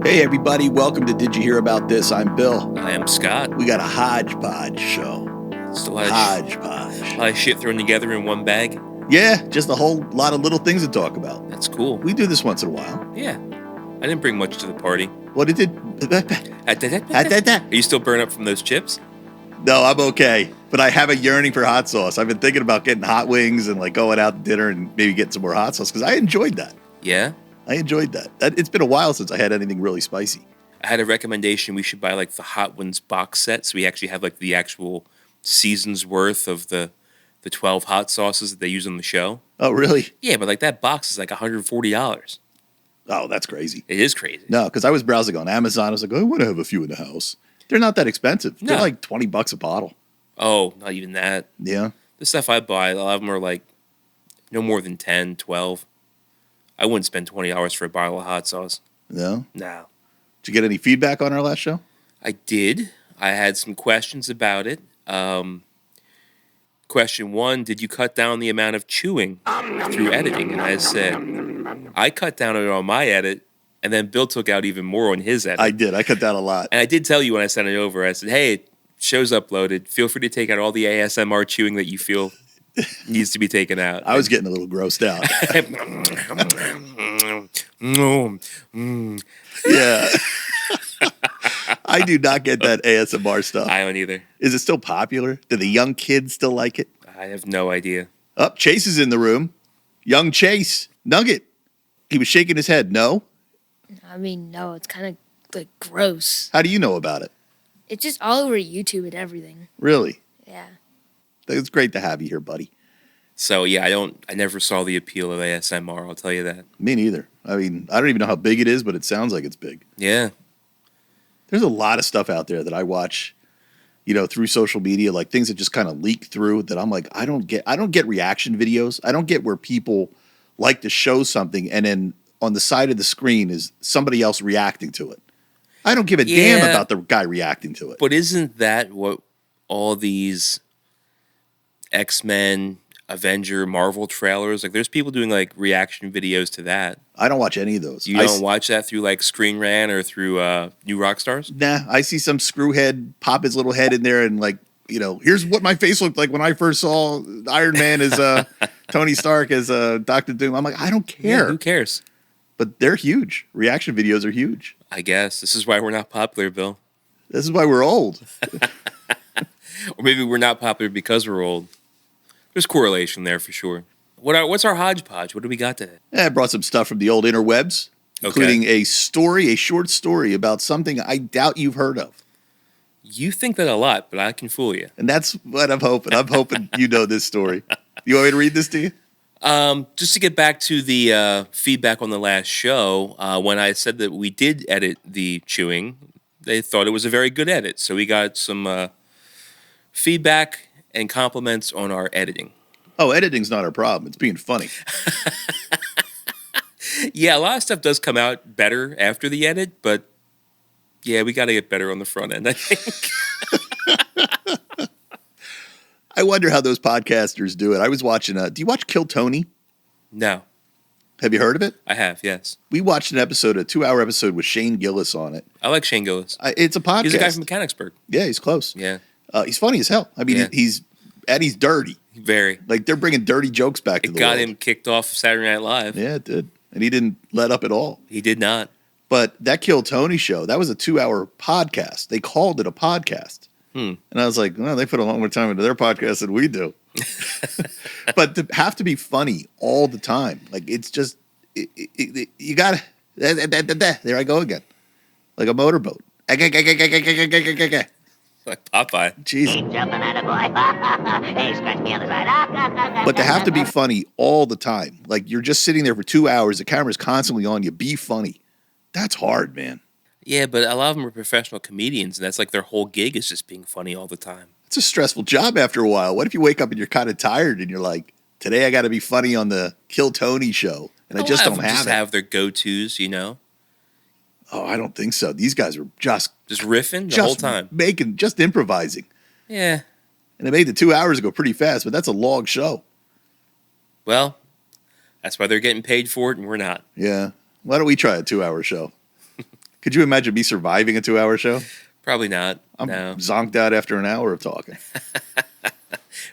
Hey everybody, welcome to Did You Hear About This? I'm Bill. I am Scott. We got a hodgepodge show. It's a lot of shit thrown together in one bag. Yeah, just a whole lot of little things to talk about. That's cool. We do this once in a while. Yeah. I didn't bring much to the party. What did Are you still burning up from those chips? No, I'm okay. But I have a yearning for hot sauce. I've been thinking about getting hot wings and like going out to dinner and maybe getting some more hot sauce because I enjoyed that. Yeah? I enjoyed that. It's been a while since I had anything really spicy. I had a recommendation. We should buy like the Hot Ones box set so we actually have like the actual season's worth of the 12 hot sauces that they use on the show. Oh, really? Yeah, but like that box is like $140. Oh, that's crazy. It is crazy. No, because I was browsing on Amazon. I was like, I want to have a few in the house. They're not that expensive. They're like $20 a bottle. Oh, not even that. Yeah. The stuff I buy, a lot of them are like no more than 10, 12. I wouldn't spend $20 for a bottle of hot sauce. No? No. Did you get any feedback on our last show? I did. I had some questions about it. Question 1, did you cut down the amount of chewing through editing? And I said, I cut down on my edit, and then Bill took out even more on his edit. I did. I cut down a lot. And I did tell you when I sent it over, I said, hey, show's uploaded. Feel free to take out all the ASMR chewing that you feel needs to be taken out. I was getting a little grossed out. Yeah. I do not get that ASMR stuff. I don't either. Is it still popular? Do the young kids still like it? I have no idea. Oh, Chase is in the room. Young Chase. Nugget. He was shaking his head. No? I mean, no, it's kind of like gross. How do you know about it? It's just all over YouTube and everything. Really? Yeah. It's great to have you here, buddy. So, yeah, I never saw the appeal of ASMR, I'll tell you that. Me neither. I mean, I don't even know how big it is, but it sounds like it's big. Yeah. There's a lot of stuff out there that I watch, through social media, like things that just kind of leak through that I'm like, I don't get reaction videos. I don't get where people like to show something and then on the side of the screen is somebody else reacting to it. I don't give a damn about the guy reacting to it. But isn't that what all these X-Men, Avenger, Marvel trailers, like there's people doing like reaction videos to that. I don't watch any of those. You don't watch that through like Screen Rant or through New Rockstars? Nah, I see some screwhead pop his little head in there and like, here's what my face looked like when I first saw Iron Man as Tony Stark as Dr. Doom. I'm like, I don't care. Yeah, who cares? But they're huge. Reaction videos are huge. I guess. This is why we're not popular, Bill. This is why we're old. Or maybe we're not popular because we're old. There's correlation there for sure. What's our hodgepodge? What do we got today? I brought some stuff from the old interwebs, including a short story about something I doubt you've heard of. You think that a lot, but I can fool you. And that's what I'm hoping. I'm hoping you know this story. You want me to read this to you? Just to get back to the feedback on the last show, when I said that we did edit the chewing, they thought it was a very good edit. So we got some feedback and compliments on our editing. Oh, editing's not our problem. It's being funny. Yeah, a lot of stuff does come out better after the edit, but yeah, we got to get better on the front end, I think. I wonder how those podcasters do it. I was watching, do you watch Kill Tony? No. Have you heard of it? I have, yes. We watched an episode, a 2-hour episode with Shane Gillis on it. I like Shane Gillis. It's a podcast. He's a guy from Mechanicsburg. Yeah, he's close. Yeah. He's funny as hell. I mean, he's dirty. Very. Like, they're bringing dirty jokes back to the world. It got him kicked off Saturday Night Live. Yeah, it did. And he didn't let up at all. He did not. But that Kill Tony show, that was a 2-hour podcast. They called it a podcast. And I was like, well, they put a lot more time into their podcast than we do. But to have to be funny all the time, like it's just, you got to, there I go again. Like a motorboat. Like Popeye. Jeez. Keep jumping at a boy. Hey, scratch me on the side. But to have to be funny all the time, like you're just sitting there for 2 hours, the camera's constantly on you, be funny. That's hard, man. Yeah, but a lot of them are professional comedians, and that's like their whole gig is just being funny all the time. It's a stressful job after a while. What if you wake up and you're kind of tired and you're like, today I got to be funny on the Kill Tony show, and I just don't have it. Have their go-tos, Oh, I don't think so. These guys were just riffing the whole time, just improvising. Yeah, and it made the 2 hours go pretty fast, but that's a long show. Well, that's why they're getting paid for it, and we're not. Yeah. Why don't we try a 2-hour show? Could you imagine me surviving a 2-hour show? Probably not. I'm No. zonked out after an hour of talking.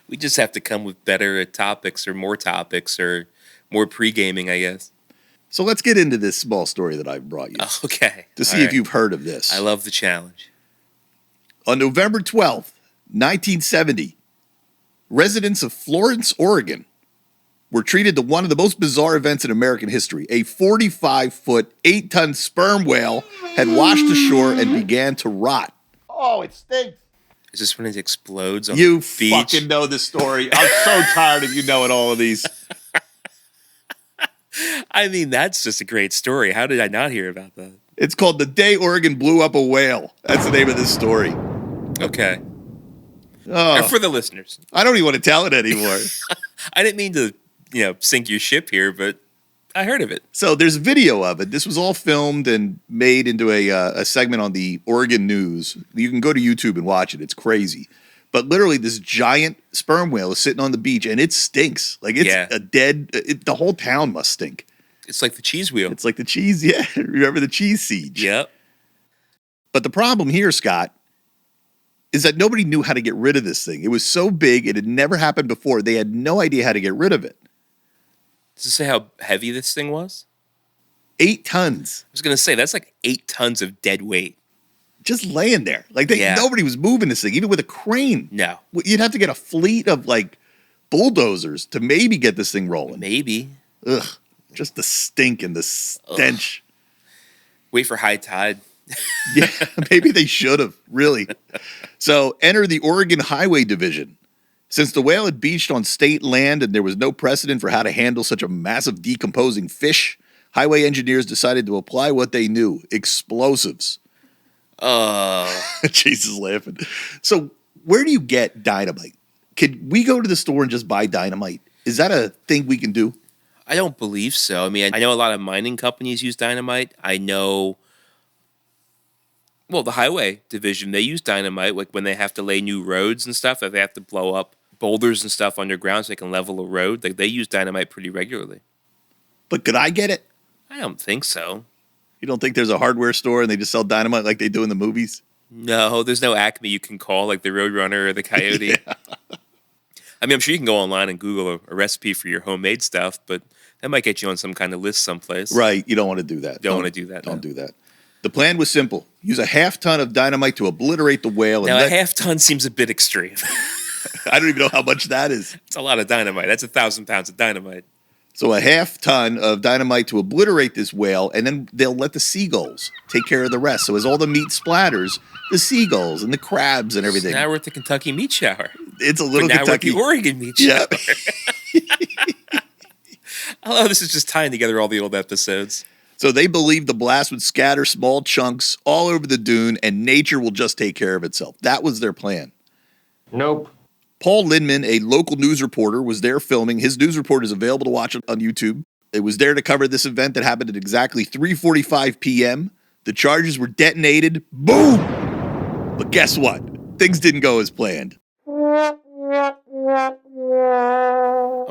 We just have to come with better topics or more pre-gaming, I guess. So let's get into this small story that I brought you Okay. to see if you've heard of this. I love the challenge. On November 12th, 1970, residents of Florence, Oregon, were treated to one of the most bizarre events in American history. A 45-foot, 8-ton sperm whale had washed ashore and began to rot. Oh, it stinks. Is this when it explodes on You the beach? fucking know this story. I'm so tired of you knowing all of these. I mean, that's just a great story. How did I not hear about that? It's called The Day Oregon Blew Up a Whale. That's the name of this story. Okay. Oh, And for the listeners. I don't even want to tell it anymore. I didn't mean to, sink your ship here, but I heard of it. So there's video of it. This was all filmed and made into a segment on the Oregon News. You can go to YouTube and watch it. It's crazy. But literally, this giant sperm whale is sitting on the beach, and it stinks. Like, it's a dead... the whole town must stink. It's like the cheese wheel. It's like the cheese... Yeah, remember the cheese siege? Yep. But the problem here, Scott, is that nobody knew how to get rid of this thing. It was so big, it had never happened before. They had no idea how to get rid of it. Does it say how heavy this thing was? 8 tons. I was going to say, that's like 8 tons of dead weight. Just laying there. Like, nobody was moving this thing, even with a crane. No. You'd have to get a fleet of, like, bulldozers to maybe get this thing rolling. Maybe. Ugh. Just the stink and the stench. Wait for high tide. Yeah, maybe they should have, really. So, enter the Oregon Highway Division. Since the whale had beached on state land and there was no precedent for how to handle such a massive decomposing fish, highway engineers decided to apply what they knew, explosives. Jesus laughing. So, where do you get dynamite? Could we go to the store and just buy dynamite? Is that a thing we can do? I don't believe so. I mean, I know a lot of mining companies use dynamite. I know, the highway division, they use dynamite like when they have to lay new roads and stuff, that they have to blow up boulders and stuff underground so they can level a road. Like, they use dynamite pretty regularly. But could I get it? I don't think so. You don't think there's a hardware store and they just sell dynamite like they do in the movies? No, there's no Acme you can call, like the Roadrunner or the Coyote. Yeah. I mean, I'm sure you can go online and Google a recipe for your homemade stuff, but that might get you on some kind of list someplace. Right. You don't want to do that. Don't want to do that. Don't do that. The plan was simple. Use a half-ton of dynamite to obliterate the whale. Now, a half-ton seems a bit extreme. I don't even know how much that is. It's a lot of dynamite. That's 1,000 pounds of dynamite. So a half-ton of dynamite to obliterate this whale, and then they'll let the seagulls take care of the rest. So as all the meat splatters, the seagulls and the crabs and everything. So now we're at the Kentucky meat shower. It's a little but now Kentucky. We're at the Oregon meat shower. Yeah. Oh, this is just tying together all the old episodes. So they believe the blast would scatter small chunks all over the dune, and nature will just take care of itself. That was their plan. Nope. Paul Lindman, a local news reporter, was there filming. His news report is available to watch on YouTube. It was there to cover this event that happened at exactly 3:45 p.m. The charges were detonated. Boom! But guess what? Things didn't go as planned.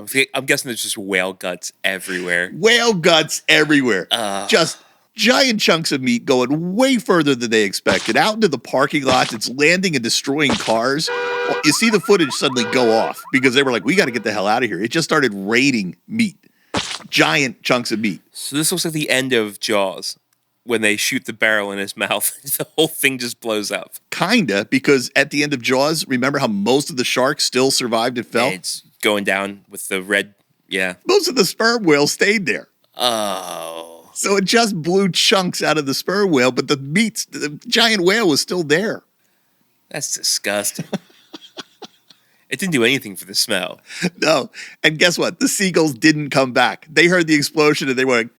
I'm guessing there's just whale guts everywhere. Whale guts everywhere. Just giant chunks of meat going way further than they expected. Out into the parking lots, it's landing and destroying cars. You see the footage suddenly go off because they were like, we got to get the hell out of here. It just started raining meat. Giant chunks of meat. So this looks like the end of Jaws when they shoot the barrel in his mouth. The whole thing just blows up. Kinda, because at the end of Jaws, remember how most of the sharks still survived and fell? Yeah, it's going down with the red, yeah. Most of the sperm whales stayed there. Oh. So it just blew chunks out of the sperm whale, but the giant whale was still there. That's disgusting. It didn't do anything for the smell. No. And guess what? The seagulls didn't come back. They heard the explosion and they were like,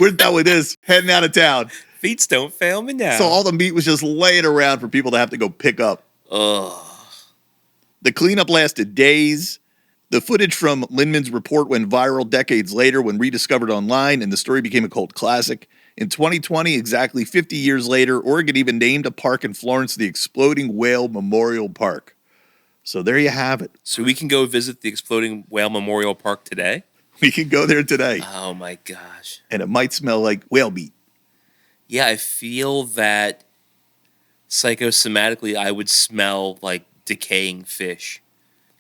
we're done with this, heading out of town. Feats don't fail me now. So all the meat was just laying around for people to have to go pick up. Ugh. The cleanup lasted days. The footage from Lindman's report went viral decades later when rediscovered online, and the story became a cult classic. In 2020, exactly 50 years later, Oregon even named a park in Florence the Exploding Whale Memorial Park. So there you have it. So we can go visit the Exploding Whale Memorial Park today? We can go there today. Oh, my gosh. And it might smell like whale meat. Yeah, I feel that psychosomatically I would smell like decaying fish.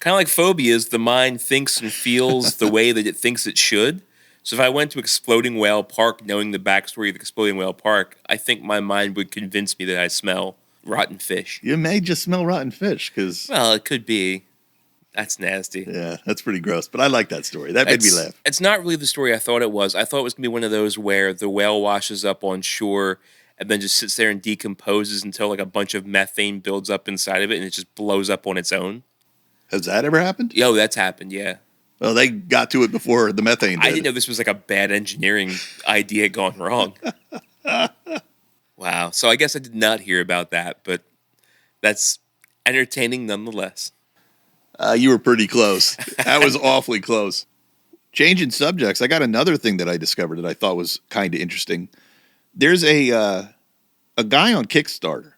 Kind of like phobias, the mind thinks and feels the way that it thinks it should. So if I went to Exploding Whale Park knowing the backstory of Exploding Whale Park, I think my mind would convince me that I smell rotten fish. You may just smell rotten fish because, Well, it could be. That's nasty. yeah, that's pretty gross. But I like that story. That made me laugh. It's not really the story I thought it was. I thought it was going to be one of those where the whale washes up on shore and then just sits there and decomposes until like a bunch of methane builds up inside of it and it just blows up on its own. Has that ever happened? Yo, that's happened, yeah. Well, they got to it before the methane did. I didn't know this was like a bad engineering idea gone wrong. Wow. So I guess I did not hear about that, but that's entertaining nonetheless. You were pretty close. That was awfully close. Changing subjects, I got another thing that I discovered that I thought was kind of interesting. There's a guy on Kickstarter,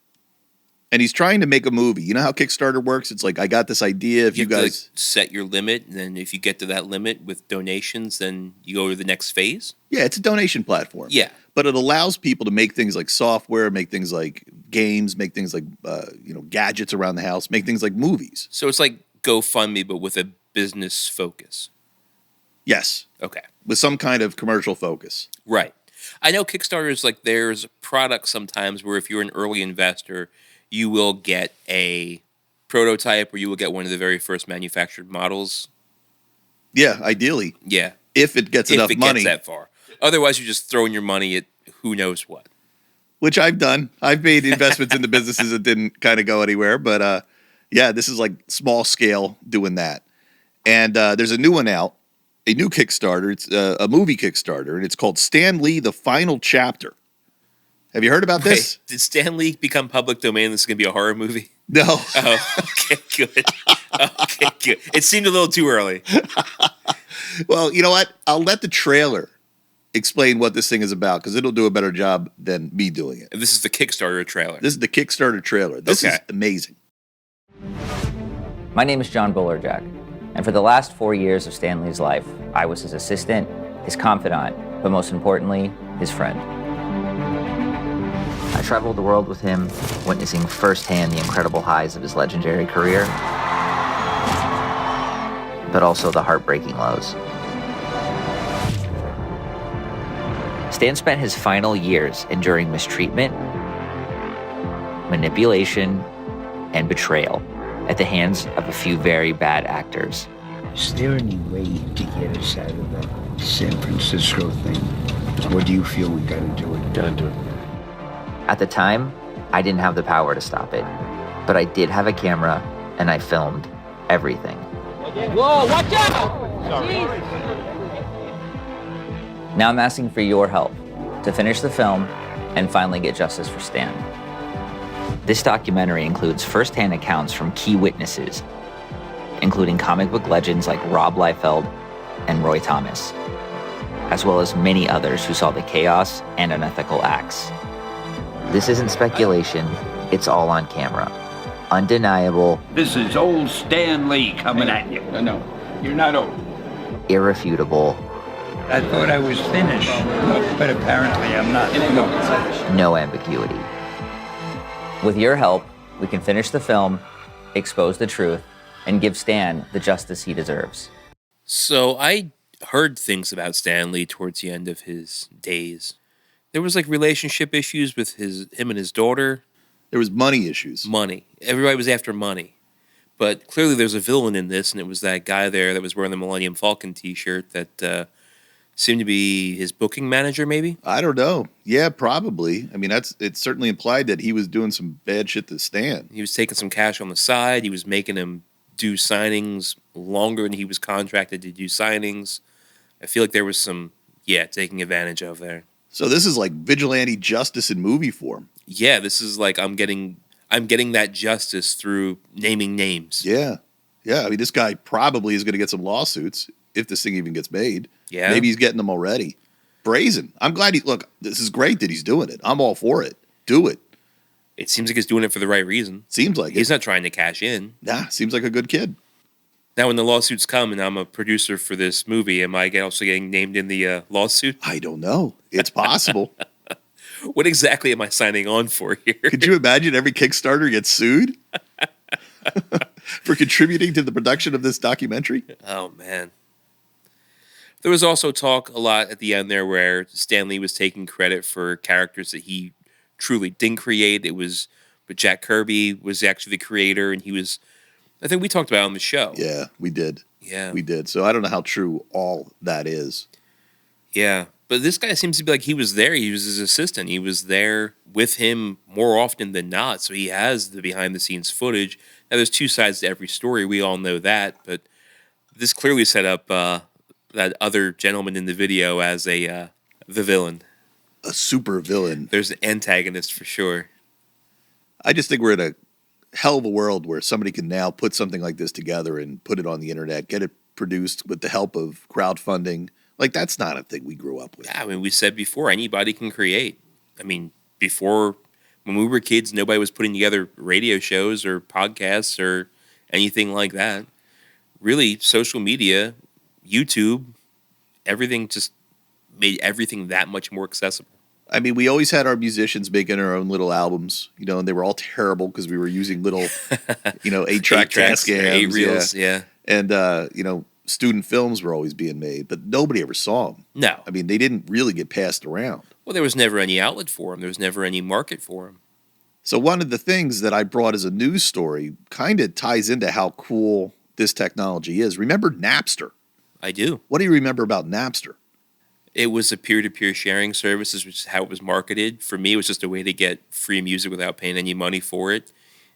and he's trying to make a movie. You know how Kickstarter works? It's like, I got this idea. If you guys have to, like, set your limit, and then if you get to that limit with donations, then you go to the next phase. Yeah, it's a donation platform. Yeah. But it allows people to make things like software, make things like games, make things like gadgets around the house, make things like movies. So it's like GoFundMe, but with a business focus. Yes. Okay. With some kind of commercial focus. Right. I know Kickstarter is like, there's products sometimes where if you're an early investor, you will get a prototype or you will get one of the very first manufactured models. Yeah, ideally. Yeah. If it gets enough money. If it gets that far. Otherwise, you're just throwing your money at who knows what. Which I've done. I've made investments into businesses that didn't kind of go anywhere. But yeah, this is like small scale doing that. And there's a new one out, a new Kickstarter. It's a movie Kickstarter, and it's called Stan Lee, The Final Chapter. Have you heard about this? Did Stan Lee become public domain? This is going to be a horror movie? No. Oh, okay, good. Okay, good. It seemed a little too early. Well, you know what? I'll let the trailer explain what this thing is about because it'll do a better job than me doing it. This is the Kickstarter trailer. This is the Kickstarter trailer. This is amazing. My name is John Bullerjack, and for the last 4 years of Stan Lee's life, I was his assistant, his confidant, but most importantly, his friend. I traveled the world with him, witnessing firsthand the incredible highs of his legendary career, but also the heartbreaking lows. Stan spent his final years enduring mistreatment, manipulation, and betrayal at the hands of a few very bad actors. Is there any way to get us out of that San Francisco thing? Or do you feel we gotta do it? Gotta do it. At the time, I didn't have the power to stop it, but I did have a camera and I filmed everything. Whoa, watch out! Sorry. Now I'm asking for your help to finish the film and finally get justice for Stan. This documentary includes firsthand accounts from key witnesses, including comic book legends like Rob Liefeld and Roy Thomas, as well as many others who saw the chaos and unethical acts. This isn't speculation, it's all on camera. Undeniable. This is old Stan Lee coming at you. No, you're not old. Irrefutable. I thought I was finished, but apparently I'm not. No ambiguity. With your help, we can finish the film, expose the truth, and give Stan the justice he deserves. So I heard things about Stan Lee towards the end of his days. There was like relationship issues with him and his daughter. There was money issues. Money. Everybody was after money. But clearly there's a villain in this, and it was that guy there that was wearing the Millennium Falcon t-shirt that seemed to be his booking manager, maybe? I don't know. Yeah, probably. I mean, it's certainly implied that he was doing some bad shit to Stan. He was taking some cash on the side. He was making him do signings longer than he was contracted to do signings. I feel like there was some, taking advantage of there. So this is like vigilante justice in movie form. Yeah, this is like I'm getting that justice through naming names. Yeah. Yeah, I mean, this guy probably is going to get some lawsuits if this thing even gets made. Yeah. Maybe he's getting them already. Brazen. I'm glad this is great that he's doing it. I'm all for it. Do it. It seems like he's doing it for the right reason. Seems like he's not trying to cash in. Nah, seems like a good kid. Now, when the lawsuits come and I'm a producer for this movie, am I also getting named in the lawsuit? I don't know. It's possible. What exactly am I signing on for here? Could you imagine every Kickstarter gets sued for contributing to the production of this documentary? Oh, man. There was also talk a lot at the end there where Stan Lee was taking credit for characters that he truly didn't create. But Jack Kirby was actually the creator, and I think we talked about it on the show. Yeah, we did. Yeah. We did. So I don't know how true all that is. Yeah. But this guy seems to be like he was there. He was his assistant. He was there with him more often than not. So he has the behind the scenes footage. Now, there's two sides to every story. We all know that. But this clearly set up that other gentleman in the video as the villain. A super villain. There's an antagonist for sure. I just think we're in a hell of a world where somebody can now put something like this together and put it on the internet, get it produced with the help of crowdfunding. Like, that's not a thing we grew up with. Yeah, I mean, we said before, anybody can create. I mean, before, when we were kids, nobody was putting together radio shows or podcasts or anything like that. Really, social media, YouTube, everything just made everything that much more accessible. I mean, we always had our musicians making our own little albums, and they were all terrible because we were using little, 8-track tracks, Tascams. 8 reels, yeah. And, student films were always being made, but nobody ever saw them. No. I mean, they didn't really get passed around. Well, there was never any outlet for them. There was never any market for them. So one of the things that I brought as a news story kind of ties into how cool this technology is. Remember Napster? I do. What do you remember about Napster? It was a peer-to-peer sharing service, which is how it was marketed. For me, it was just a way to get free music without paying any money for it.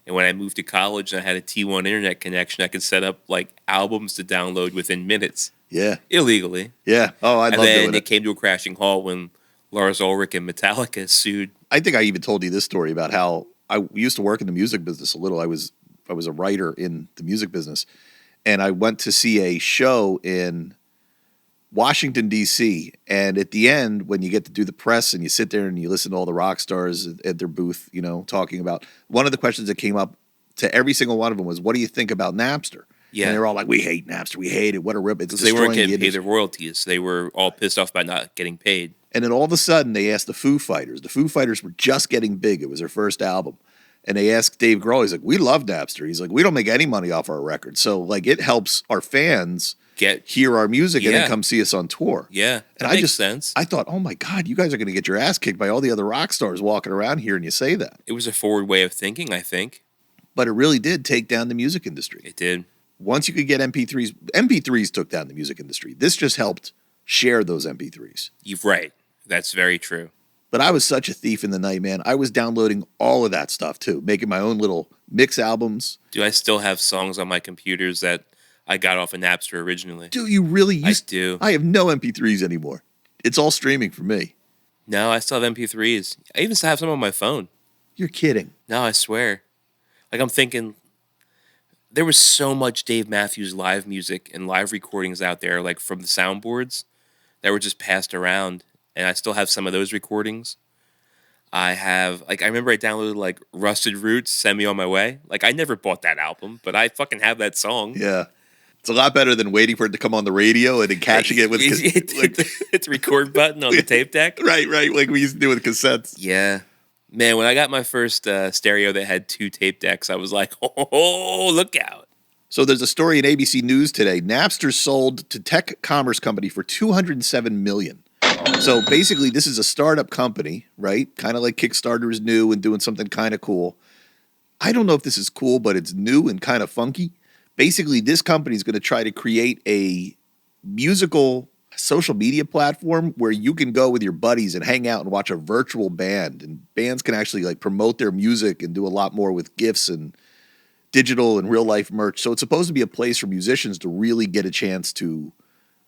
And when I moved to college and I had a T1 internet connection, I could set up albums to download within minutes. Yeah. Illegally. Yeah. Oh, I love doing it. And then it came to a crashing halt when Lars Ulrich and Metallica sued. I think I even told you this story about how I used to work in the music business a little. I was a writer in the music business, and I went to see a show in Washington, D.C., and at the end, when you get to do the press and you sit there and you listen to all the rock stars at their booth, talking about, one of the questions that came up to every single one of them was, what do you think about Napster? Yeah. And they were all like, we hate Napster. We hate it. What a rip. It's Because they weren't destroying getting the paid their industry. royalties. They were all pissed off about not getting paid. And then all of a sudden, they asked the Foo Fighters. The Foo Fighters were just getting big. It was their first album. And they asked Dave Grohl, he's like, we love Napster. He's like, we don't make any money off our records. So, it helps our fans hear our music and then come see us on tour. Yeah, and that makes sense. I thought, oh my God, you guys are going to get your ass kicked by all the other rock stars walking around here, and you say that. It was a forward way of thinking, I think. But it really did take down the music industry. It did. Once you could get MP3s took down the music industry. This just helped share those MP3s. You're right. That's very true. But I was such a thief in the night, man. I was downloading all of that stuff too, making my own little mix albums. Do I still have songs on my computers that I got off of Napster originally? Do you really? I do. I have no MP3s anymore. It's all streaming for me. No, I still have MP3s. I even still have some on my phone. You're kidding. No, I swear. I'm thinking, there was so much Dave Matthews live music and live recordings out there, from the soundboards that were just passed around. And I still have some of those recordings. I have, I remember I downloaded, Rusted Roots, Send Me On My Way. I never bought that album, but I fucking have that song. Yeah. It's a lot better than waiting for it to come on the radio and then catching it with... It's a record button on the tape deck. Right, like we used to do with cassettes. Yeah. Man, when I got my first stereo that had 2 tape decks, I was like, oh, look out. So there's a story in ABC News today. Napster sold to tech commerce company for $207 million. So basically, this is a startup company, right? Kind of like Kickstarter is new and doing something kind of cool. I don't know if this is cool, but it's new and kind of funky. Basically, this company is going to try to create a musical social media platform where you can go with your buddies and hang out and watch a virtual band. And bands can actually promote their music and do a lot more with gifts and digital and real life merch. So it's supposed to be a place for musicians to really get a chance to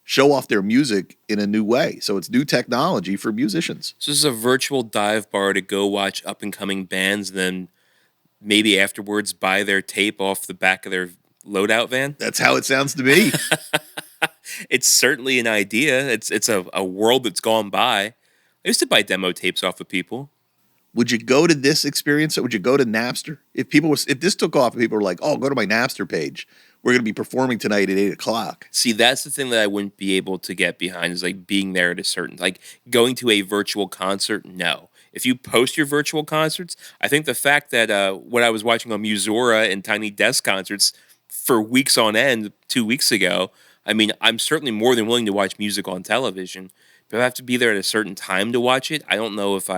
show off their music in a new way. So it's new technology for musicians. So this is a virtual dive bar to go watch up-and-coming bands, and then maybe afterwards buy their tape off the back of their loadout van? That's how it sounds to me. It's certainly an idea. It's a world that's gone by. I used to buy demo tapes off of people. Would you go to this experience? Would you go to Napster? If this took off and people were like, oh, go to my Napster page. We're going to be performing tonight at 8 o'clock. See, that's the thing that I wouldn't be able to get behind is being there at a certain, going to a virtual concert. No. if you post your virtual concerts, I think the fact that when I was watching on Musora and Tiny Desk concerts for weeks on end 2 weeks ago, I mean, I'm certainly more than willing to watch music on television. But if I have to be there at a certain time to watch it, I don't know if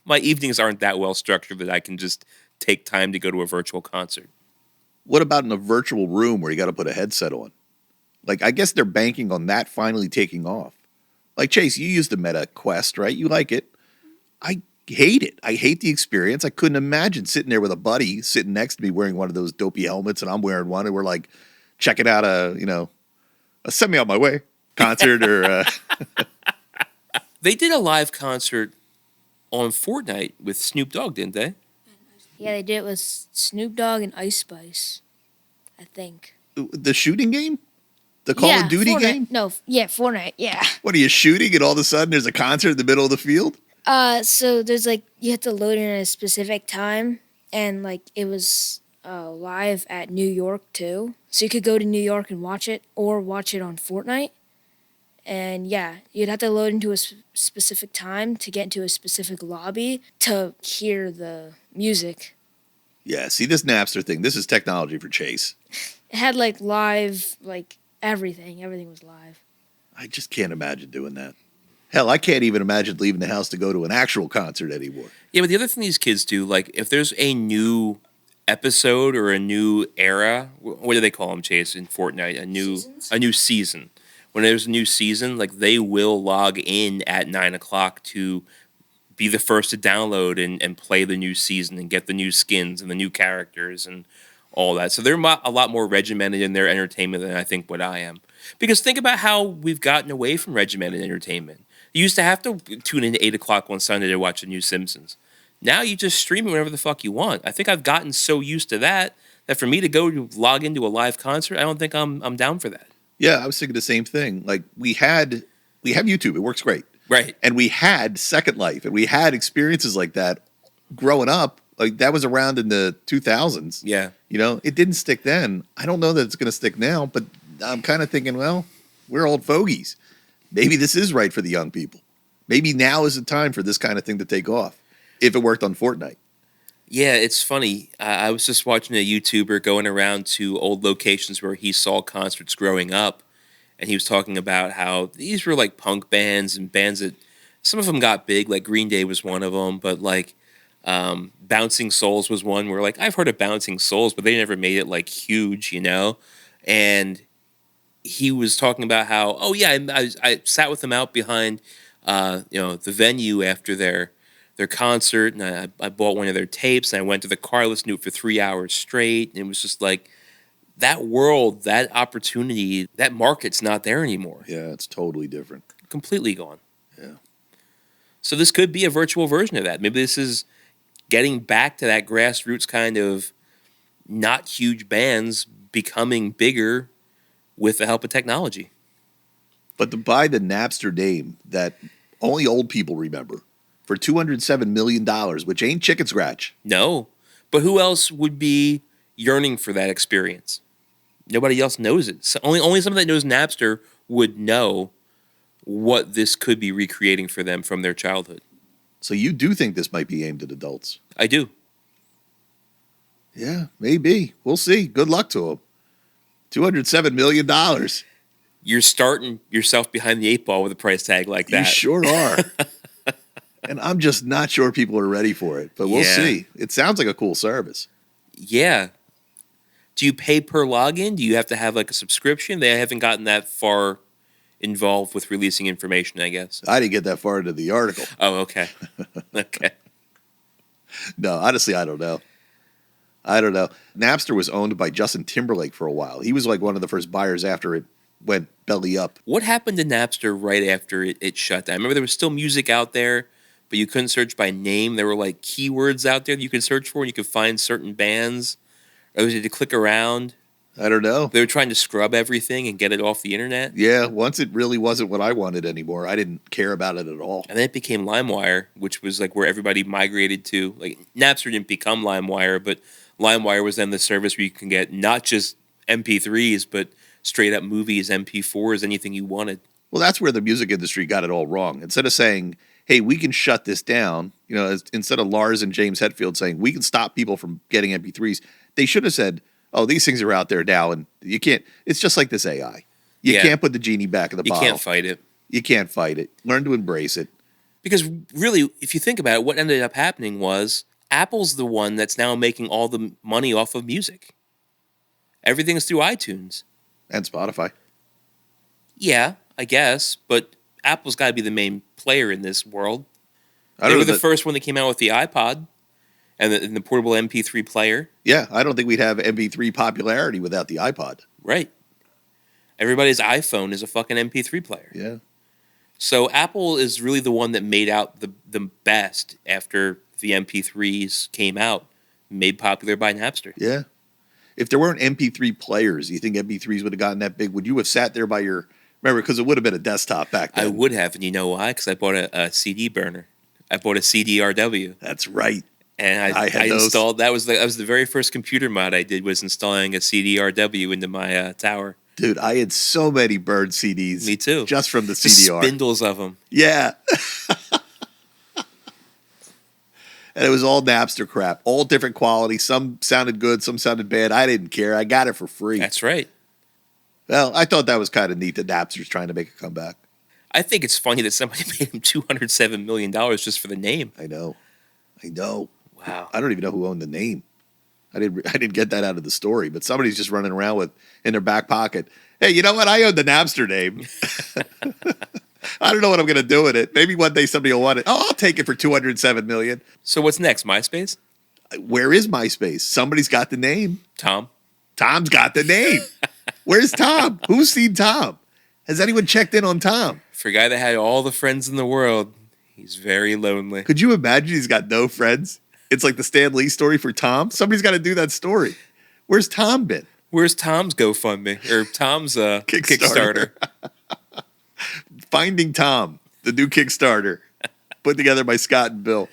my evenings aren't that well structured that I can just take time to go to a virtual concert. What about in a virtual room where you got to put a headset on? Like, I guess they're banking on that finally taking off. Like, Chase, you use the Meta Quest, right? You like it. I hate it. I hate the experience. I couldn't imagine sitting there with a buddy sitting next to me wearing one of those dopey helmets, and I'm wearing one, and we're like checking out a Send Me On My Way concert or. They did a live concert on Fortnite with Snoop Dogg, didn't they? Yeah, they did it with Snoop Dogg and Ice Spice, I think. The shooting game? The Call of Duty Fortnite. game? No, Fortnite, yeah. What, are you shooting and all of a sudden there's a concert in the middle of the field? So there's you have to load in at a specific time, and it was live at New York too. So you could go to New York and watch it, or watch it on Fortnite. And yeah, you'd have to load into a specific time to get into a specific lobby to hear the music. Yeah, see this Napster thing, this is technology for Chase. It had live, everything. Everything was live. I just can't imagine doing that. Hell, I can't even imagine leaving the house to go to an actual concert anymore. Yeah, but the other thing these kids do, if there's a new episode or a new era, what do they call them, Chase, in Fortnite? A new season. When there's a new season, they will log in at 9 o'clock to be the first to download and play the new season and get the new skins and the new characters and all that. So they're a lot more regimented in their entertainment than I think what I am. Because think about how we've gotten away from regimented entertainment. You used to have to tune in at 8 o'clock on Sunday to watch the new Simpsons. Now you just stream it whenever the fuck you want. I think I've gotten so used to that for me to go to log into a live concert, I don't think I'm down for that. Yeah, I was thinking the same thing. We have YouTube, it works great. Right. And we had Second Life, and we had experiences like that growing up. That was around in the 2000s. Yeah. It didn't stick then. I don't know that it's going to stick now, but I'm kind of thinking, well, we're old fogies. Maybe this is right for the young people. Maybe now is the time for this kind of thing to take off, if it worked on Fortnite. Yeah, it's funny. I was just watching a YouTuber going around to old locations where he saw concerts growing up, and he was talking about how these were punk bands and bands that some of them got big, like Green Day was one of them, but Bouncing Souls was one where I've heard of Bouncing Souls, but they never made it huge, And he was talking about how, oh yeah, I sat with them out behind, the venue after their concert, and I bought one of their tapes, and I went to the car, listened to it for 3 hours straight, and it was just that world, that opportunity, that market's not there anymore. Yeah, it's totally different. Completely gone. Yeah. So this could be a virtual version of that. Maybe this is getting back to that grassroots kind of not huge bands becoming bigger with the help of technology. But to buy the Napster name that only old people remember for $207 million, which ain't chicken scratch. No. But who else would be yearning for that experience? Nobody else knows it. So only someone that knows Napster would know what this could be recreating for them from their childhood. So you do think this might be aimed at adults? I do. Yeah, maybe. We'll see. Good luck to them. $207 million. You're starting yourself behind the 8 ball with a price tag like that. You sure are. And I'm just not sure people are ready for it, but we'll see. It sounds like a cool service. Yeah. Do you pay per login? Do you have to have a subscription? They haven't gotten that far involved with releasing information, I guess. I didn't get that far into the article. Oh, okay. Okay. No, honestly, I don't know. Napster was owned by Justin Timberlake for a while. He was one of the first buyers after it went belly up. What happened to Napster right after it shut down? I remember there was still music out there, but you couldn't search by name. There were keywords out there that you could search for, and you could find certain bands. Or was it to click around? I don't know. They were trying to scrub everything and get it off the internet. Yeah, once it really wasn't what I wanted anymore. I didn't care about it at all. And then it became LimeWire, which was where everybody migrated to. Napster didn't become LimeWire, but LimeWire was then the service where you can get not just MP3s, but straight up movies, MP4s, anything you wanted. Well, that's where the music industry got it all wrong. Instead of saying, hey, we can shut this down. Instead of Lars and James Hetfield saying we can stop people from getting MP3s, they should have said, oh, these things are out there now, and you can't. It's just like this AI. You can't put the genie back in the bottle. You can't fight it. You can't fight it. Learn to embrace it. Because really, if you think about it, what ended up happening was Apple's the one that's now making all the money off of music. Everything is through iTunes. And Spotify. Yeah, I guess, but Apple's got to be the main player in this world. They were the first one that came out with the iPod and the portable MP3 player. Yeah, I don't think we'd have MP3 popularity without the iPod. Right. Everybody's iPhone is a fucking MP3 player. Yeah. So Apple is really the one that made out the best after the MP3s came out, made popular by Napster. Yeah. If there weren't MP3 players, you think MP3s would have gotten that big? Would you have sat there by your... Remember, because it would have been a desktop back then. I would have, and you know why? Because I bought a CD burner. I bought a CDRW. That's right. And I installed... That was the very first computer mod I did, was installing a CDRW into my tower. Dude, I had so many burned CDs. Me too. Just from the Just CDR. spindles of them. Yeah. And it was all Napster crap. All different quality. Some sounded good, some sounded bad. I didn't care. I got it for free. That's right. Well, I thought that was kind of neat that Napster's trying to make a comeback. I think it's funny that somebody paid him $207 million just for the name. I know. Wow. I don't even know who owned the name. I didn't get that out of the story, but somebody's just running around with in their back pocket. Hey, you know what? I own the Napster name. I don't know what I'm going to do with it. Maybe one day somebody will want it. Oh, I'll take it for $207 million. So what's next? MySpace? Where is MySpace? Somebody's got the name. Tom? Tom's got the name. Where's Tom? Who's seen Tom? Has anyone checked in on Tom? For a guy that had all the friends in the world, he's very lonely. Could you imagine he's got no friends? It's like the Stan Lee story for Tom. Somebody's got to do that story. Where's Tom been? Where's Tom's GoFundMe? Or Tom's Kickstarter? Finding Tom, the new Kickstarter, put together by Scott and Bill.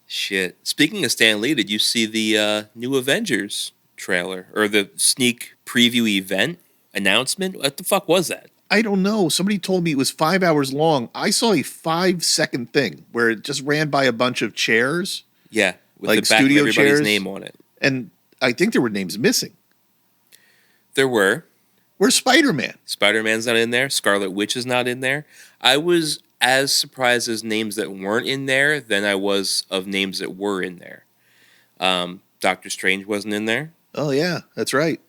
Shit. Speaking of Stan Lee, did you see the new Avengers trailer? Or the sneak preview event announcement? What the fuck was that? I don't know. Somebody told me it was 5 hours long. I saw a 5-second thing where it just ran by a bunch of chairs. Yeah, with like the back studio of everybody's chairs. name on it. And I think there were names missing. There were. Where's Spider-Man? Spider-Man's not in there. Scarlet Witch is not in there. I was as surprised as names that weren't in there than I was of names that were in there. Doctor Strange wasn't in there. Oh, yeah, that's right.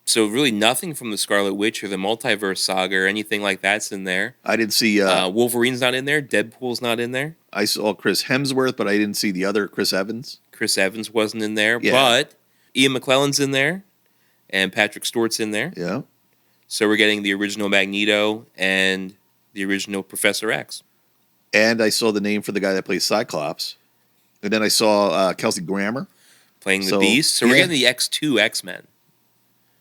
So really nothing from the Scarlet Witch or the Multiverse Saga or anything like that's in there. I didn't see... Wolverine's not in there. Deadpool's not in there. I saw Chris Hemsworth, but I didn't see the other Chris Evans. Chris Evans wasn't in there. Yeah. But Ian McKellen's in there. And Patrick Stewart's in there. Yeah. So we're getting the original Magneto and the original Professor X. And I saw the name for the guy that plays Cyclops. And then I saw Kelsey Grammer. Playing the Beast. So we're getting the X2 X-Men.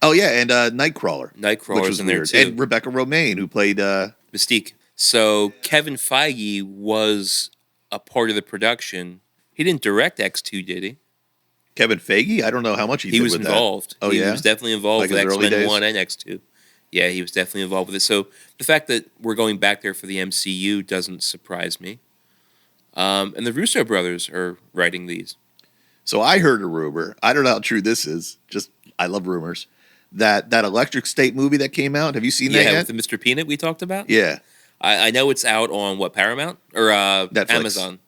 Oh, yeah, and Nightcrawler. Nightcrawler's in there, too. And Rebecca Romaine, who played... Mystique. So Kevin Feige was a part of the production. He didn't direct X2, did he? Kevin Feige? I don't know how much he did was with involved. That. Oh, yeah? He was definitely involved Like with his early X-Men days? 1 and X2. Yeah, he was definitely involved with it. So the fact that we're going back there for the MCU doesn't surprise me. And the Russo brothers are writing these. So I heard a rumor. I don't know how true this is. Just, I love rumors. That Electric State movie that came out. Have you seen that yet? Yeah, with the Mr. Peanut we talked about? Yeah. I know it's out on, what, Paramount? Or Netflix. Amazon?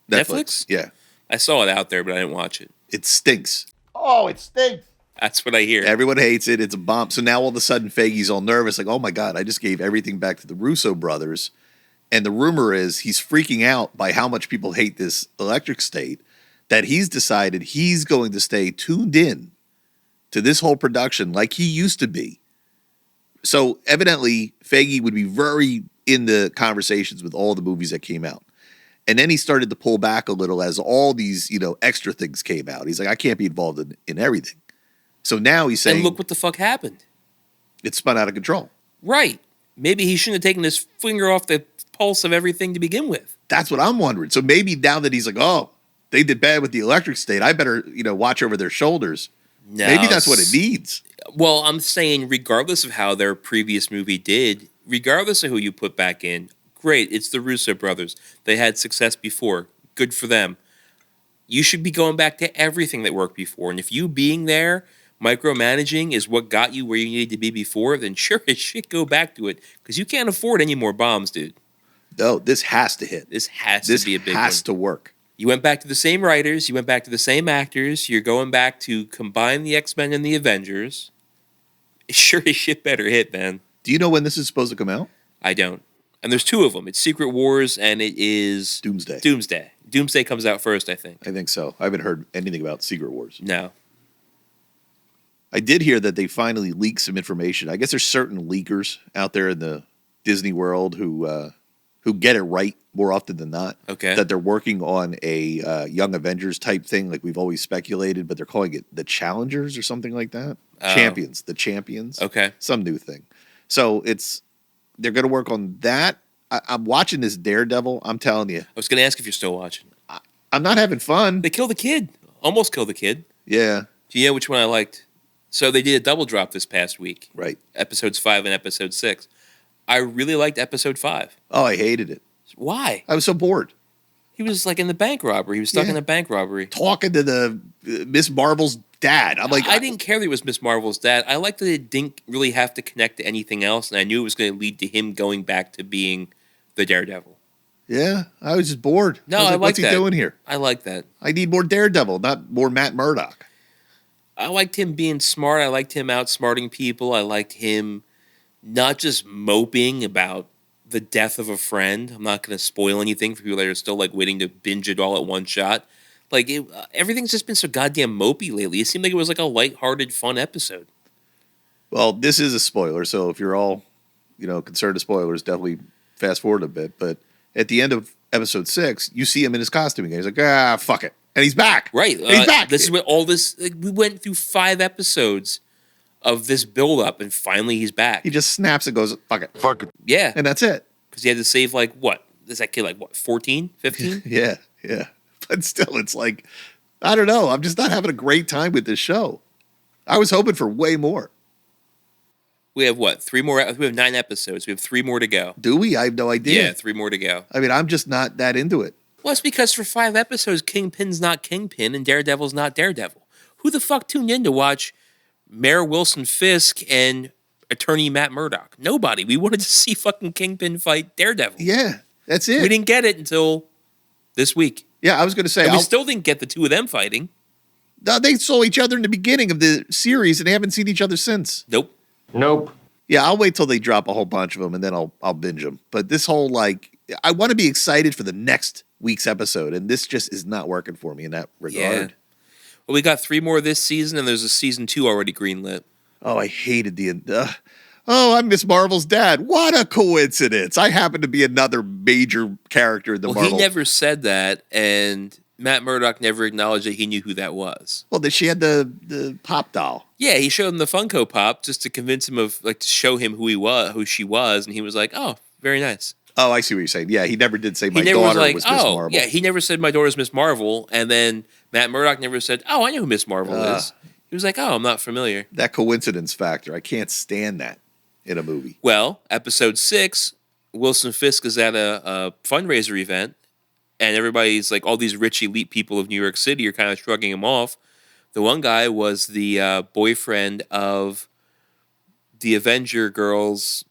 Netflix? Yeah. I saw it out there, but I didn't watch it. It stinks. Oh, it stinks. That's what I hear. Everyone hates it. It's a bomb. So now all of a sudden Feige's all nervous. Like, oh my God, I just gave everything back to the Russo brothers. And the rumor is he's freaking out by how much people hate this Electric State that he's decided he's going to stay tuned in to this whole production like he used to be. So evidently Feige would be very in the conversations with all the movies that came out. And then he started to pull back a little as all these, extra things came out. He's like, I can't be involved in everything. So now he's saying... And look what the fuck happened. It spun out of control. Right. Maybe he shouldn't have taken his finger off the pulse of everything to begin with. That's what I'm wondering. So maybe now that he's like, oh, they did bad with the Electric State, I better, watch over their shoulders. No, maybe that's what it needs. Well, I'm saying regardless of how their previous movie did, regardless of who you put back in, Great. It's the Russo brothers. They had success before. Good for them. You should be going back to everything that worked before. And if you being there, micromanaging is what got you where you needed to be before, then sure as shit, go back to it. Because you can't afford any more bombs, dude. No, this has to hit. This has to be a big one. This has to work. You went back to the same writers. You went back to the same actors. You're going back to combine the X-Men and the Avengers. It sure as shit better hit, man. Do you know when this is supposed to come out? I don't. And there's two of them. It's Secret Wars and it is... Doomsday. Doomsday comes out first, I think. I think so. I haven't heard anything about Secret Wars. No. I did hear that they finally leaked some information. I guess there's certain leakers out there in the Disney world who get it right more often than not. Okay. That they're working on a Young Avengers type thing, like we've always speculated, but they're calling it the Challengers or something like that. Champions. The Champions. Okay. Some new thing. So they're going to work on that. I'm watching this Daredevil. I'm telling you. I was going to ask if you're still watching. I'm not having fun. They killed the kid. Almost killed the kid. Yeah. Do you know which one I liked? So they did a double drop this past week. Right. Episodes 5 and episode 6. I really liked episode 5. Oh, I hated it. Why? I was so bored. He was like in the bank robbery. He was stuck in the bank robbery. Talking to the Miss Marvel's dad. I'm like, I didn't care that it was Miss Marvel's dad. I liked that it didn't really have to connect to anything else, and I knew it was going to lead to him going back to being the Daredevil. Yeah, I was just bored. No, I was I like, like what's that. he doing here? I like that. I need more Daredevil, not more Matt Murdock. I liked him being smart. I liked him outsmarting people. I liked him not just moping about the death of a friend. I'm not going to spoil anything for people that are still like waiting to binge it all at one shot. Like everything's just been so goddamn mopey lately. It seemed like it was like a lighthearted, fun episode. Well, this is a spoiler, so if you're all, concerned with spoilers, definitely fast forward a bit. But at the end of episode 6, you see him in his costume again. He's like, fuck it. And he's back. Right. And he's back. This is what all this, we went through 5 episodes of this build-up, and finally he's back. He just snaps and goes, fuck it. Fuck it. Yeah. And that's it. Because he had to save, like, what? Is that kid, like, what, 14? 15? Yeah. But still, it's like, I don't know. I'm just not having a great time with this show. I was hoping for way more. We have, what, 3 more? We have 9 episodes. We have 3 more to go. Do we? I have no idea. Yeah, 3 more to go. I mean, I'm just not that into it. Well, it's because for 5 episodes, Kingpin's not Kingpin and Daredevil's not Daredevil. Who the fuck tuned in to watch Mayor Wilson Fisk and attorney Matt Murdock? Nobody. We wanted to see fucking Kingpin fight Daredevil. Yeah, that's it. We didn't get it until this week. Yeah, I was going to say. And we still didn't get the two of them fighting. They saw each other in the beginning of the series, and they haven't seen each other since. Nope. Yeah, I'll wait till they drop a whole bunch of them, and then I'll binge them. But this whole, I want to be excited for the next week's episode, and this just is not working for me in that regard. Yeah. Well, we got 3 more this season, and there's a season 2 already greenlit. Oh, I hated I'm Miss Marvel's dad. What a coincidence. I happen to be another major character in the Marvel. He never said that, and Matt Murdock never acknowledged that he knew who that was. Well, she had the pop doll. Yeah, he showed him the Funko Pop just to convince him to show him who she was, and he was like, "Oh, very nice." Oh, I see what you're saying. Yeah, he never did say my daughter was Miss Marvel. Yeah, he never said my daughter's Miss Marvel, and then Matt Murdock never said, "Oh, I know who Miss Marvel is." He was like, "Oh, I'm not familiar." That coincidence factor, I can't stand that in a movie. Well, episode 6, Wilson Fisk is at a fundraiser event, and everybody's like, all these rich elite people of New York City are kind of shrugging him off. The one guy was the boyfriend of the Avenger girl's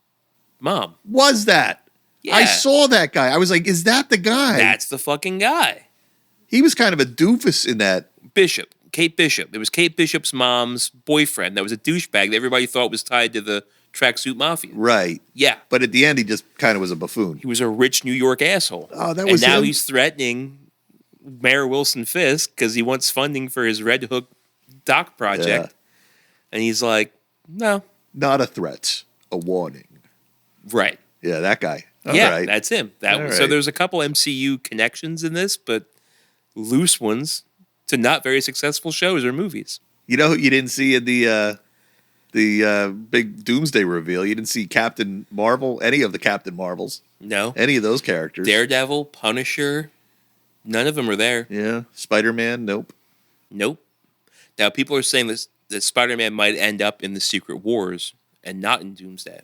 mom. Was that? Yeah. I saw that guy. I was like, is that the guy? That's the fucking guy. He was kind of a doofus in that. Bishop. Kate Bishop. It was Kate Bishop's mom's boyfriend. That was a douchebag that everybody thought was tied to the Tracksuit Mafia. Right. Yeah. But at the end, he just kind of was a buffoon. He was a rich New York asshole. Oh, that was And now him? he's threatening Mayor Wilson Fisk because he wants funding for his Red Hook dock project. Yeah. And he's like, no. Not a threat, a warning. Right. Yeah, that guy. All yeah, right. that's him. All So right. there's a couple MCU connections in this, but loose ones to not very successful shows or movies. You know who you didn't see in the big Doomsday reveal? You didn't see Captain Marvel, any of the Captain Marvels. No. Any of those characters. Daredevil, Punisher, none of them are there. Yeah. Spider-Man, nope. Nope. Now, people are saying that Spider-Man might end up in the Secret Wars and not in Doomsday.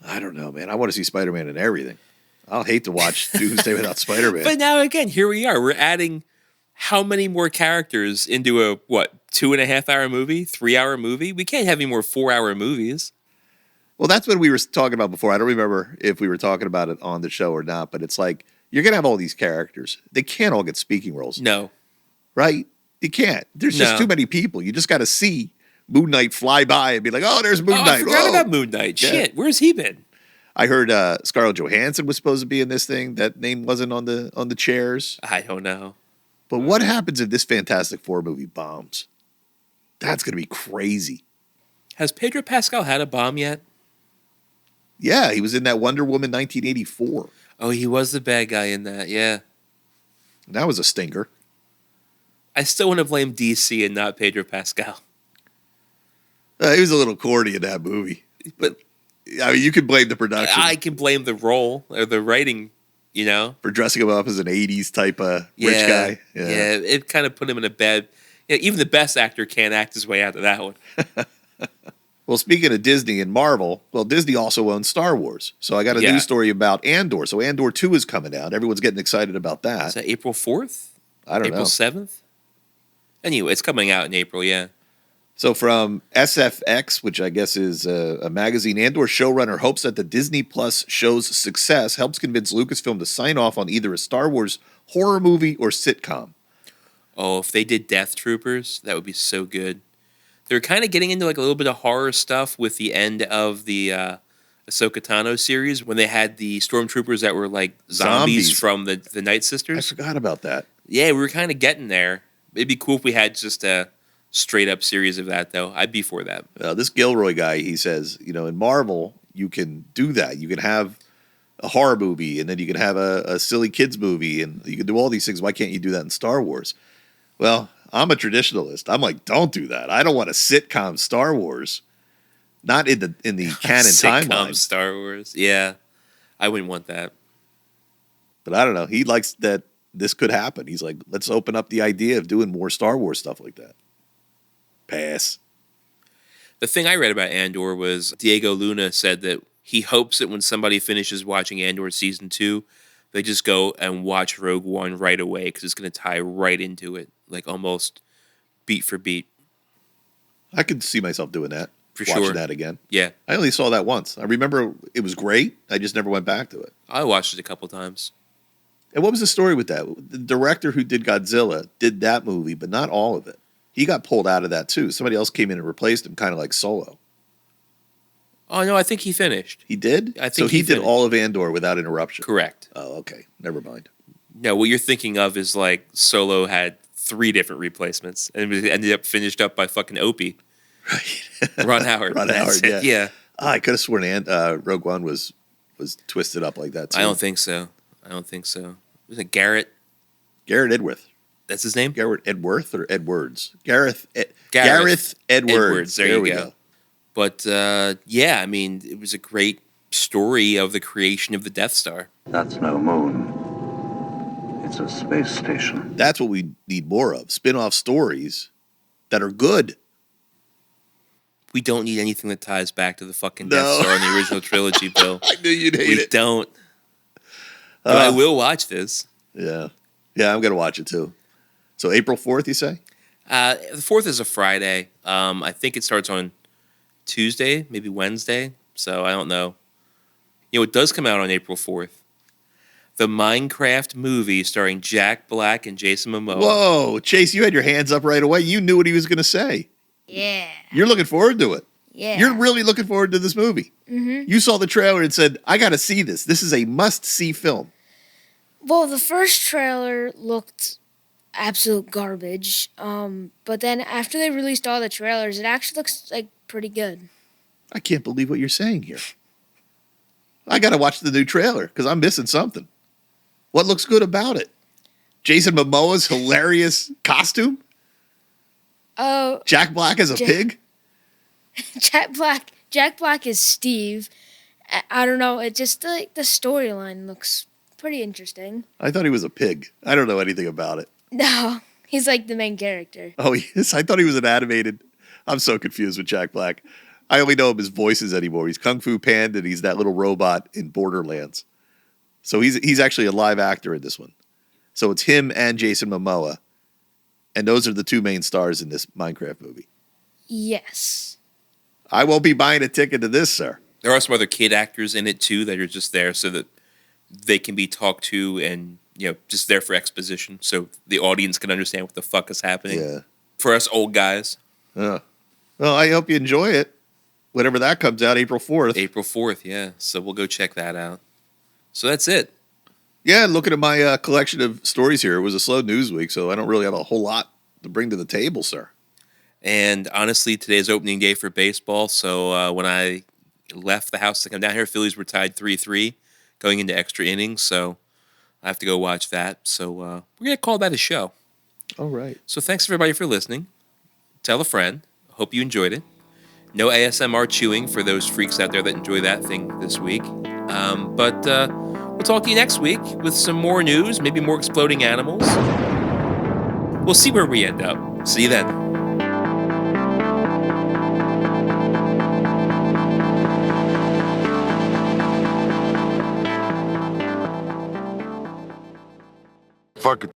I don't know, man. I want to see Spider-Man in everything. I'll hate to watch Doomsday without Spider-Man. But now again, here we are. We're adding how many more characters into a 2.5 hour movie, 3 hour movie? We can't have any more 4 hour movies. Well, that's what we were talking about before. I don't remember if we were talking about it on the show or not, but it's like you're going to have all these characters. They can't all get speaking roles. No. Right? You can't. There's just too many people. You just got to see Moon Knight fly by and be like, oh, there's Moon Knight. I forgot about Moon Knight. Yeah. Shit, where's he been? I heard Scarlett Johansson was supposed to be in this thing. That name wasn't on the chairs. I don't know. But what happens if this Fantastic Four movie bombs? That's going to be crazy. Has Pedro Pascal had a bomb yet? Yeah, he was in that Wonder Woman 1984. Oh, he was the bad guy in that, yeah. That was a stinker. I still want to blame DC and not Pedro Pascal. He was a little corny in that movie. But I mean, you can blame the production. I can blame the role or the writing, for dressing him up as an 80s type of rich guy. Yeah, it kind of put him in a bad... even the best actor can't act his way out of that one. Well, speaking of Disney and Marvel, Disney also owns Star Wars. So I got a news story about Andor. So Andor 2 is coming out. Everyone's getting excited about that. Is that April 4th? I don't know. April 7th? Anyway, it's coming out in April, yeah. So from SFX, which I guess is a magazine, Andor showrunner hopes that the Disney Plus show's success helps convince Lucasfilm to sign off on either a Star Wars horror movie or sitcom. Oh, if they did Death Troopers, that would be so good. They're kind of getting into like a little bit of horror stuff with the end of the Ahsoka Tano series when they had the stormtroopers that were like zombies. From the Night Sisters. I forgot about that. Yeah, we were kind of getting there. It'd be cool if we had just a straight up series of that, though. I'd be for that. This Gilroy guy, he says, in Marvel, you can do that. You can have a horror movie, and then you can have a silly kids movie, and you can do all these things. Why can't you do that in Star Wars? Well, I'm a traditionalist. I'm like, don't do that. I don't want a sitcom Star Wars. Not in the canon timeline. Star Wars. Yeah. I wouldn't want that. But I don't know. He likes that this could happen. He's like, let's open up the idea of doing more Star Wars stuff like that. Pass. The thing I read about Andor was Diego Luna said that he hopes that when somebody finishes watching Andor Season 2, they just go and watch Rogue One right away because it's going to tie right into it, like almost beat for beat. I could see myself doing that. For watching sure. that again. Yeah. I only saw that once. I remember it was great. I just never went back to it. I watched it a couple times. And what was the story with that? The director who did Godzilla did that movie, but not all of it. He got pulled out of that too. Somebody else came in and replaced him, kind of like Solo. Oh, no, I think he finished. He did? I think so he did finished. All of Andor without interruption. Correct. Oh, okay. Never mind. No, what you're thinking of is like Solo had 3 different replacements and it ended up finished up by fucking Opie. Right. Ron Howard. Ron Howard, yeah. Yeah. I could have sworn Rogue One was twisted up like that too. I don't think so. Was it Garrett? Garrett Edworth. That's his name? Garrett Edworth or Edwards? Gareth Edwards. Edwards. There you go. But yeah, I mean, it was a great story of the creation of the Death Star. That's no moon. It's a space station. That's what we need more of. Spin-off stories that are good. We don't need anything that ties back to the fucking Death Star in the original trilogy, Bill. I knew you'd hate it. We don't. But I will watch this. Yeah. Yeah, I'm going to watch it too. So April 4th, you say? The 4th is a Friday. I think it starts on Tuesday, maybe Wednesday. So I don't know. It does come out on April 4th. The Minecraft movie starring Jack Black and Jason Momoa. Whoa, Chase, you had your hands up right away. You knew what he was going to say. Yeah. You're looking forward to it. Yeah. You're really looking forward to this movie. Mm-hmm. You saw the trailer and said, I got to see this. This is a must-see film. Well, the first trailer looked absolute garbage. But then after they released all the trailers, it actually looks like pretty good. I can't believe what you're saying here. I got to watch the new trailer because I'm missing something. What looks good about it? Jason Momoa's hilarious costume? Oh, Jack Black as a pig? Jack Black is Steve. I don't know. It just like the storyline looks pretty interesting. I thought he was a pig. I don't know anything about it. No, he's like the main character. Oh, yes. I thought he was an animated. I'm so confused with Jack Black. I only know him as voices anymore. He's Kung Fu Panda and he's that little robot in Borderlands. So he's actually a live actor in this one. So it's him and Jason Momoa. And those are the two main stars in this Minecraft movie. Yes. I won't be buying a ticket to this, sir. There are some other kid actors in it too that are just there so that they can be talked to and, just there for exposition so the audience can understand what the fuck is happening. Yeah. For us old guys. Well, I hope you enjoy it. Whenever that comes out, April 4th. April 4th, yeah. So we'll go check that out. So that's it. Yeah, looking at my collection of stories here, it was a slow news week, so I don't really have a whole lot to bring to the table, sir. And honestly, today's opening day for baseball. So when I left the house to come down here, Phillies were tied 3-3 going into extra innings. So I have to go watch that. So we're going to call that a show. All right. So thanks, everybody, for listening. Tell a friend. Hope you enjoyed it. No ASMR chewing for those freaks out there that enjoy that thing this week. But we'll talk to you next week with some more news, maybe more exploding animals. We'll see where we end up. See you then. Fuck it.